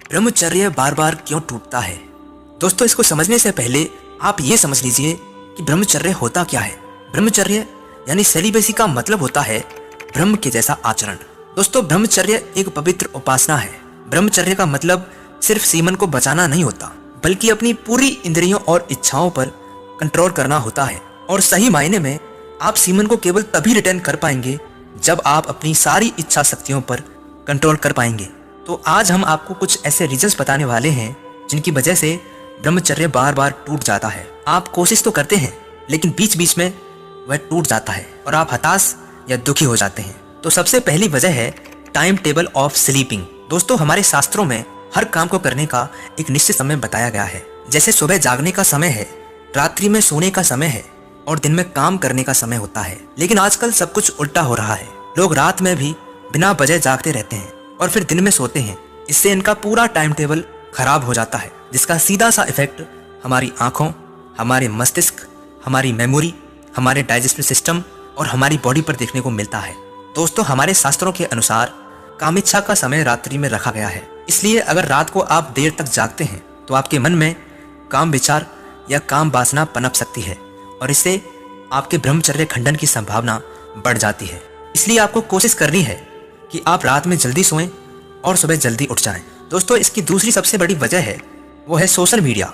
ब्रह्मचर्य बार बार क्यों टूटता है? दोस्तों, इसको समझने से पहले आप ये समझ लीजिए कि ब्रह्मचर्य होता क्या है। ब्रह्मचर्य यानी सेलिबेसी का मतलब होता है ब्रह्म के जैसा आचरण। दोस्तों, ब्रह्मचर्य एक पवित्र उपासना है। ब्रह्मचर्य का मतलब सिर्फ सीमन को बचाना नहीं होता, बल्कि अपनी पूरी इंद्रियों और इच्छाओं पर कंट्रोल करना होता है। और सही मायने में आप सीमन को केवल तभी रिटर्न कर पाएंगे जब आप अपनी सारी इच्छा शक्तियों पर कंट्रोल कर पाएंगे। तो आज हम आपको कुछ ऐसे रीजंस बताने वाले हैं जिनकी वजह से ब्रह्मचर्य बार बार टूट जाता है। आप कोशिश तो करते हैं, लेकिन बीच बीच में वह टूट जाता है और आप हताश या दुखी हो जाते हैं। तो सबसे पहली वजह है टाइम टेबल ऑफ स्लीपिंग। दोस्तों, हमारे शास्त्रों में हर काम को करने का एक निश्चित समय बताया गया है। जैसे सुबह जागने का समय है, रात्रि में सोने का समय है और दिन में काम करने का समय होता है। लेकिन आजकल सब कुछ उल्टा हो रहा है। लोग रात में भी बिना वजह जागते रहते हैं और फिर दिन में सोते हैं। इससे इनका पूरा टाइम टेबल खराब हो जाता है, जिसका सीधा सा इफेक्ट हमारी आंखों, हमारे मस्तिष्क, हमारी मेमोरी, हमारे डाइजेस्टिव सिस्टम और हमारी बॉडी पर देखने को मिलता है। दोस्तों, हमारे शास्त्रों के अनुसार कामिच्छा का समय रात्रि में रखा गया है। इसलिए अगर रात को आप देर तक जागते हैं तो आपके मन में काम विचार या काम वासना पनप सकती है और इससे आपके ब्रह्मचर्य खंडन की संभावना बढ़ जाती है। इसलिए आपको कोशिश करनी है कि आप रात में जल्दी सोएं और सुबह जल्दी उठ जाएं। दोस्तों, इसकी दूसरी सबसे बड़ी वजह है वो है सोशल मीडिया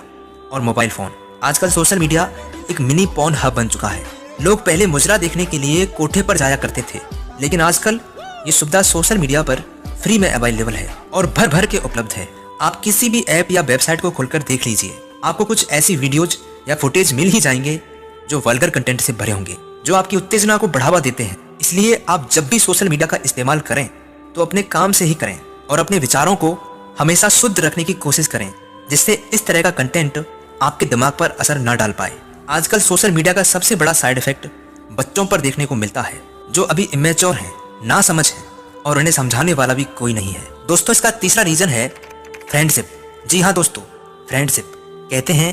और मोबाइल फ़ोन। आजकल सोशल मीडिया एक मिनी पॉर्न हब बन चुका है। लोग पहले मुजरा देखने के लिए कोठे पर जाया करते थे, लेकिन आजकल ये सुविधा सोशल मीडिया पर फ्री में अवेलेबल है और भर भर के उपलब्ध है। आप किसी भी ऐप या वेबसाइट को खोलकर देख लीजिए, आपको कुछ ऐसी वीडियोज या फुटेज मिल ही जाएंगे जो वल्गर कंटेंट से भरे होंगे, जो आपकी उत्तेजना को बढ़ावा देते हैं। इसलिए आप जब भी सोशल मीडिया का इस्तेमाल करें तो अपने काम से ही करें और अपने विचारों को हमेशा शुद्ध रखने की कोशिश करें, जिससे इस तरह का कंटेंट आपके दिमाग पर असर न डाल पाए। आजकल सोशल मीडिया का सबसे बड़ा साइड इफेक्ट बच्चों पर देखने को मिलता है, जो अभी इमेच्योर हैं, ना समझ हैं और उन्हें समझाने वाला भी कोई नहीं है। दोस्तों, इसका तीसरा रीजन है फ्रेंडशिप। जी हाँ दोस्तों, फ्रेंडशिप। कहते हैं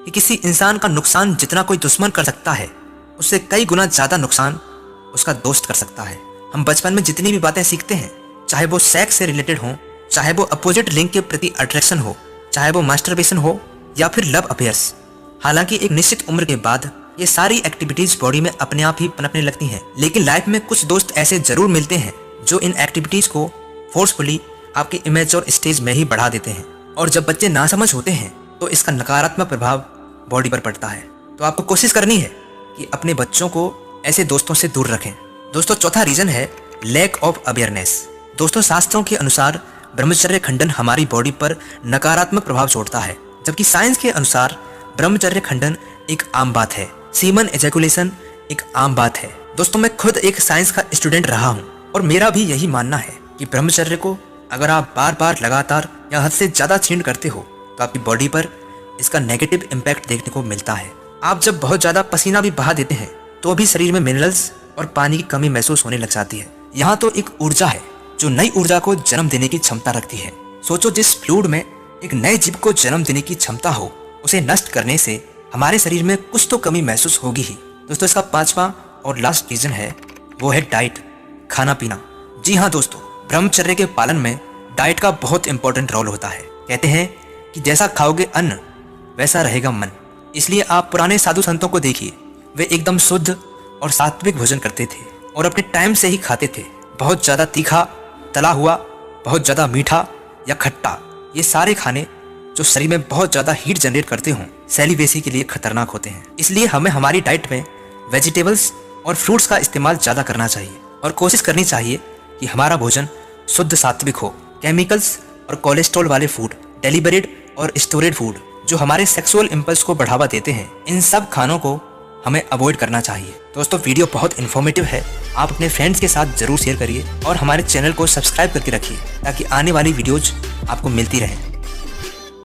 कि किसी इंसान का नुकसान जितना कोई दुश्मन कर सकता है, उससे कई गुना ज्यादा नुकसान उसका दोस्त कर सकता है। हम बचपन में जितनी भी बातें सीखते हैं, चाहे वो सेक्स से रिलेटेड हो, चाहे वो अपोजिट लिंग के प्रति अट्रैक्शन हो, चाहे वो मास्टरबेशन हो या फिर लव अफेयर्स, हालांकि एक निश्चित उम्र के बाद ये सारी एक्टिविटीज बॉडी में अपने आप ही पनपने लगती हैं। लेकिन लाइफ में कुछ दोस्त ऐसे जरूर मिलते हैं जो इन एक्टिविटीज को फोर्सफुली आपके इमेच्योर स्टेज में ही बढ़ा देते हैं, और जब बच्चे नासमझ होते हैं तो इसका नकारात्मक प्रभाव बॉडी पर पड़ता है। तो आपको कोशिश करनी है कि अपने बच्चों को ऐसे दोस्तों से दूर रखें। दोस्तों, चौथा रीजन है लैक ऑफ अवेयरनेस। दोस्तों, शास्त्रों के अनुसार ब्रह्मचर्य खंडन हमारी बॉडी पर नकारात्मक प्रभाव छोड़ता है, जबकि साइंस के अनुसार ब्रह्मचर्य खंडन एक आम बात है। सीमन एजैकुलेशन एक आम बात है। दोस्तों, मैं खुद एक साइंस का स्टूडेंट रहा हूँ और मेरा भी यही मानना है कि ब्रह्मचर्य को अगर आप बार बार लगातार या हद से ज्यादा क्षीण करते हो तो आपकी बॉडी पर इसका नेगेटिव इम्पैक्ट देखने को मिलता है। आप जब बहुत ज्यादा पसीना भी बहा देते हैं तो भी शरीर में मिनरल्स और पानी की कमी महसूस होने लग जाती है। यहाँ तो एक ऊर्जा है जो नई ऊर्जा को जन्म देने की क्षमता रखती है। सोचो, जिस फ्लूइड में एक नए जीव को जन्म देने की क्षमता हो, उसे नष्ट करने से हमारे शरीर में कुछ तो कमी महसूस होगी ही। दोस्तों, इसका पांचवा और लास्ट रीजन है वो है डाइट, खाना पीना। जी हाँ दोस्तों, ब्रह्मचर्य के पालन में डाइट का बहुत इंपॉर्टेंट रोल होता है। कहते हैं कि जैसा खाओगे अन्न वैसा रहेगा मन। इसलिए आप पुराने साधु संतों को देखिए, वे एकदम शुद्ध और सात्विक भोजन करते थे और अपने टाइम से ही खाते थे। बहुत ज़्यादा तीखा, तला हुआ, बहुत ज़्यादा मीठा या खट्टा, ये सारे खाने जो शरीर में बहुत ज़्यादा हीट जनरेट करते हों, सेलिबेसी के लिए खतरनाक होते हैं। इसलिए हमें हमारी डाइट में वेजिटेबल्स और फ्रूट्स का इस्तेमाल ज़्यादा करना चाहिए और कोशिश करनी चाहिए कि हमारा भोजन शुद्ध सात्विक हो। केमिकल्स और कोलेस्ट्रॉल वाले फूड, डेलिबरेट और स्टोरेड फूड जो हमारे सेक्सुअल इम्पल्स को बढ़ावा देते हैं, इन सब खानों को हमें अवॉइड करना चाहिए। दोस्तों, वीडियो बहुत इन्फॉर्मेटिव है, आप अपने फ्रेंड्स के साथ जरूर शेयर करिए और हमारे चैनल को सब्सक्राइब करके रखिए ताकि आने वाली वीडियोज आपको मिलती रहें।